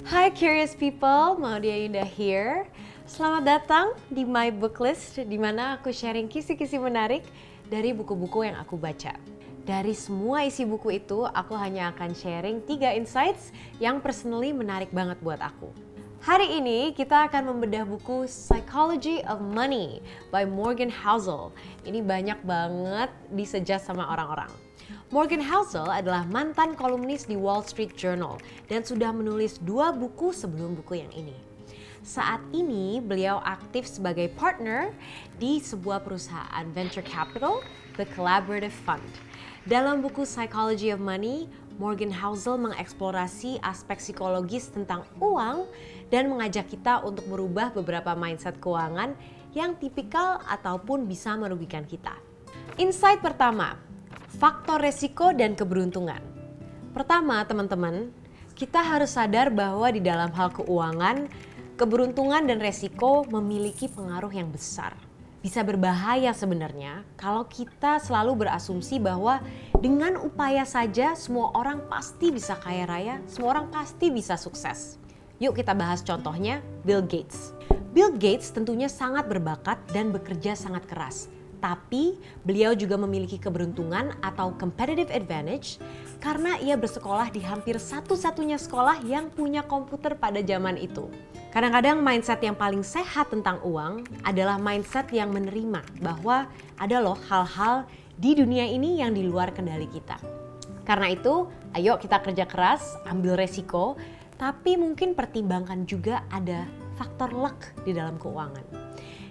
Hai curious people, Maudia Yunda here. Selamat datang di My Book List, di mana aku sharing kisi-kisi menarik dari buku-buku yang aku baca. Dari semua isi buku itu, aku hanya akan sharing 3 insights yang personally menarik banget buat aku. Hari ini kita akan membedah buku Psychology of Money by Morgan Housel. Ini banyak banget disuggest sama orang-orang. Morgan Housel adalah mantan kolumnis di Wall Street Journal dan sudah menulis 2 buku sebelum buku yang ini. Saat ini beliau aktif sebagai partner di sebuah perusahaan venture capital, The Collaborative Fund. Dalam buku Psychology of Money, Morgan Housel mengeksplorasi aspek psikologis tentang uang dan mengajak kita untuk merubah beberapa mindset keuangan yang tipikal ataupun bisa merugikan kita. Insight pertama, faktor resiko dan keberuntungan. Pertama, teman-teman, kita harus sadar bahwa di dalam hal keuangan, keberuntungan dan resiko memiliki pengaruh yang besar. Bisa berbahaya sebenarnya kalau kita selalu berasumsi bahwa dengan upaya saja semua orang pasti bisa kaya raya, semua orang pasti bisa sukses. Yuk kita bahas contohnya Bill Gates. Bill Gates tentunya sangat berbakat dan bekerja sangat keras. Tapi beliau juga memiliki keberuntungan atau competitive advantage karena ia bersekolah di hampir satu-satunya sekolah yang punya komputer pada zaman itu. Kadang-kadang mindset yang paling sehat tentang uang adalah mindset yang menerima bahwa ada loh hal-hal di dunia ini yang di luar kendali kita. Karena itu, ayo kita kerja keras, ambil resiko, tapi mungkin pertimbangkan juga ada faktor luck di dalam keuangan.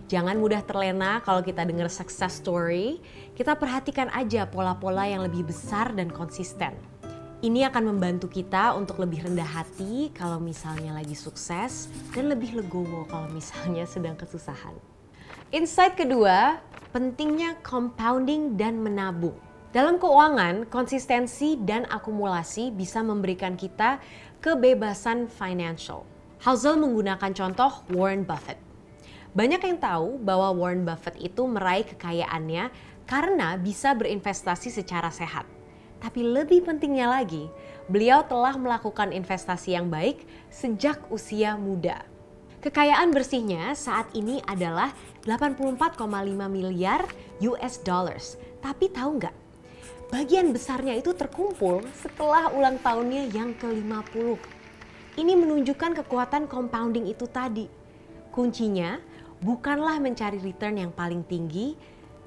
Jangan mudah terlena kalau kita dengar success story, kita perhatikan aja pola-pola yang lebih besar dan konsisten. Ini akan membantu kita untuk lebih rendah hati kalau misalnya lagi sukses dan lebih legowo kalau misalnya sedang kesusahan. Insight kedua, pentingnya compounding dan menabung. Dalam keuangan, konsistensi dan akumulasi bisa memberikan kita kebebasan financial. Housel menggunakan contoh Warren Buffett. Banyak yang tahu bahwa Warren Buffett itu meraih kekayaannya karena bisa berinvestasi secara sehat. Tapi lebih pentingnya lagi, beliau telah melakukan investasi yang baik sejak usia muda. Kekayaan bersihnya saat ini adalah 84,5 miliar US dollars. Tapi tahu nggak? Bagian besarnya itu terkumpul setelah ulang tahunnya yang ke-50. Ini menunjukkan kekuatan compounding itu tadi. Kuncinya bukanlah mencari return yang paling tinggi,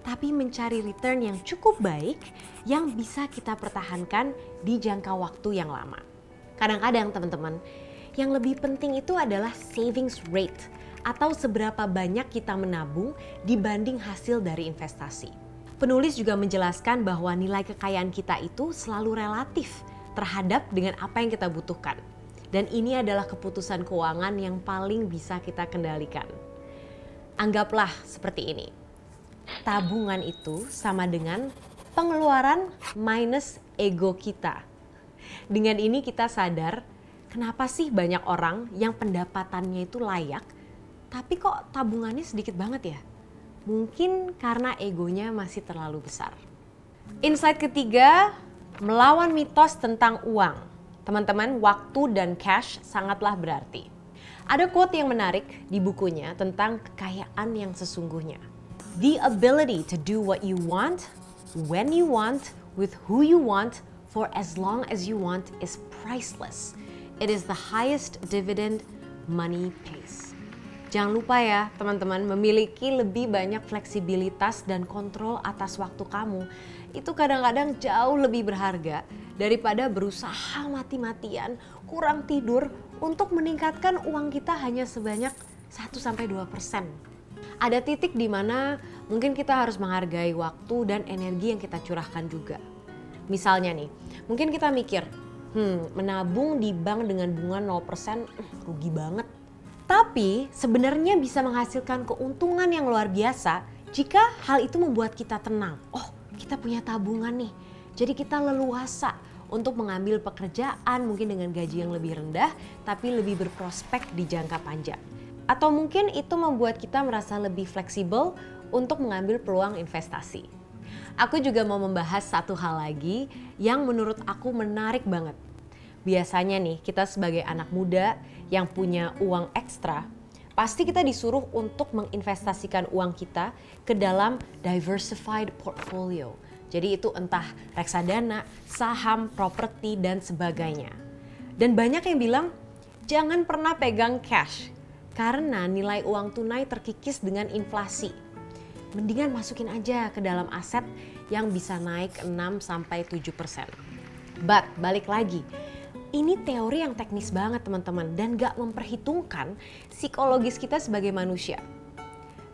tapi mencari return yang cukup baik yang bisa kita pertahankan di jangka waktu yang lama. Kadang-kadang teman-teman, yang lebih penting itu adalah savings rate atau seberapa banyak kita menabung dibanding hasil dari investasi. Penulis juga menjelaskan bahwa nilai kekayaan kita itu selalu relatif terhadap dengan apa yang kita butuhkan. Dan ini adalah keputusan keuangan yang paling bisa kita kendalikan. Anggaplah seperti ini. Tabungan itu sama dengan pengeluaran minus ego kita. Dengan ini kita sadar kenapa sih banyak orang yang pendapatannya itu layak, tapi kok tabungannya sedikit banget ya? Mungkin karena egonya masih terlalu besar. Insight ketiga, melawan mitos tentang uang. Teman-teman, waktu dan cash sangatlah berarti. Ada quote yang menarik di bukunya tentang kekayaan yang sesungguhnya. The ability to do what you want, when you want, with who you want, for as long as you want is priceless. It is the highest dividend money pays. Jangan lupa ya teman-teman, memiliki lebih banyak fleksibilitas dan kontrol atas waktu kamu. Itu kadang-kadang jauh lebih berharga daripada berusaha mati-matian, kurang tidur untuk meningkatkan uang kita hanya sebanyak 1-2%. Ada titik di mana mungkin kita harus menghargai waktu dan energi yang kita curahkan juga. Misalnya nih, mungkin kita mikir, menabung di bank dengan bunga 0% rugi banget. Tapi sebenarnya bisa menghasilkan keuntungan yang luar biasa jika hal itu membuat kita tenang. Oh, kita punya tabungan nih. Jadi kita leluasa untuk mengambil pekerjaan mungkin dengan gaji yang lebih rendah tapi lebih berprospek di jangka panjang. Atau mungkin itu membuat kita merasa lebih fleksibel untuk mengambil peluang investasi. Aku juga mau membahas satu hal lagi yang menurut aku menarik banget. Biasanya nih, kita sebagai anak muda yang punya uang ekstra, pasti kita disuruh untuk menginvestasikan uang kita ke dalam diversified portfolio. Jadi itu entah reksadana, saham, properti, dan sebagainya. Dan banyak yang bilang, jangan pernah pegang cash, karena nilai uang tunai terkikis dengan inflasi. Mendingan masukin aja ke dalam aset yang bisa naik 6-7%. But balik lagi, ini teori yang teknis banget teman-teman dan gak memperhitungkan psikologis kita sebagai manusia.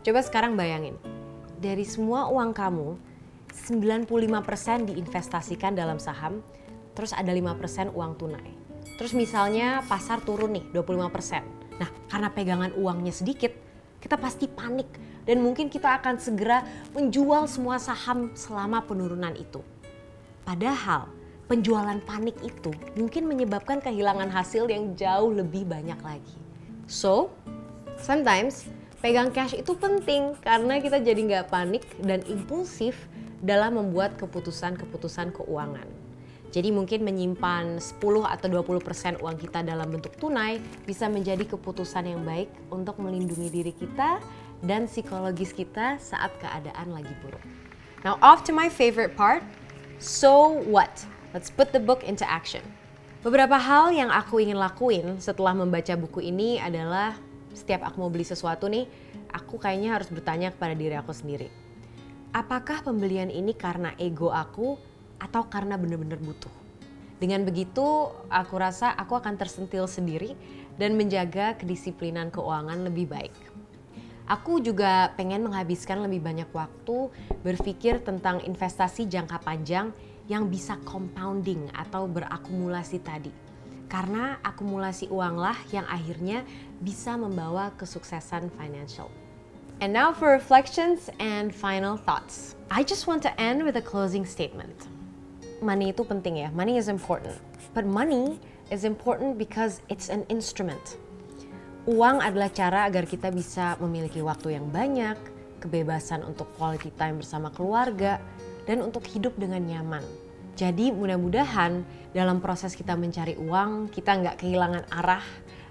Coba sekarang bayangin, dari semua uang kamu, 95% diinvestasikan dalam saham, terus ada 5% uang tunai. Terus misalnya pasar turun nih 25%. Nah, karena pegangan uangnya sedikit, kita pasti panik dan mungkin kita akan segera menjual semua saham selama penurunan itu. Padahal penjualan panik itu mungkin menyebabkan kehilangan hasil yang jauh lebih banyak lagi. So, sometimes pegang cash itu penting karena kita jadi nggak panik dan impulsif dalam membuat keputusan-keputusan keuangan. Jadi mungkin menyimpan 10 atau 20% uang kita dalam bentuk tunai bisa menjadi keputusan yang baik untuk melindungi diri kita dan psikologis kita saat keadaan lagi buruk. Now off to my favorite part, so what? Let's put the book into action. Beberapa hal yang aku ingin lakuin setelah membaca buku ini adalah setiap aku mau beli sesuatu nih, aku kayaknya harus bertanya kepada diri aku sendiri. Apakah pembelian ini karena ego aku atau karena benar-benar butuh? Dengan begitu, aku rasa aku akan tersentil sendiri dan menjaga kedisiplinan keuangan lebih baik. Aku juga pengen menghabiskan lebih banyak waktu berpikir tentang investasi jangka panjang yang bisa compounding atau berakumulasi tadi. Karena akumulasi uanglah yang akhirnya bisa membawa kesuksesan financial. And now for reflections and final thoughts. I just want to end with a closing statement. Money itu penting ya, money is important. But money is important because it's an instrument. Uang adalah cara agar kita bisa memiliki waktu yang banyak, kebebasan untuk quality time bersama keluarga, dan untuk hidup dengan nyaman. Jadi mudah-mudahan dalam proses kita mencari uang, kita nggak kehilangan arah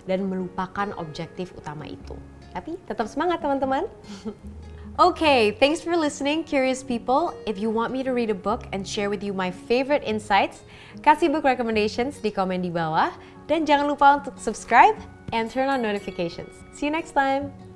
dan melupakan objektif utama itu. Tapi tetap semangat teman-teman. Okay, thanks for listening, curious people. If you want me to read a book and share with you my favorite insights, kasih book recommendations di komen di bawah. Dan jangan lupa untuk subscribe and turn on notifications. See you next time.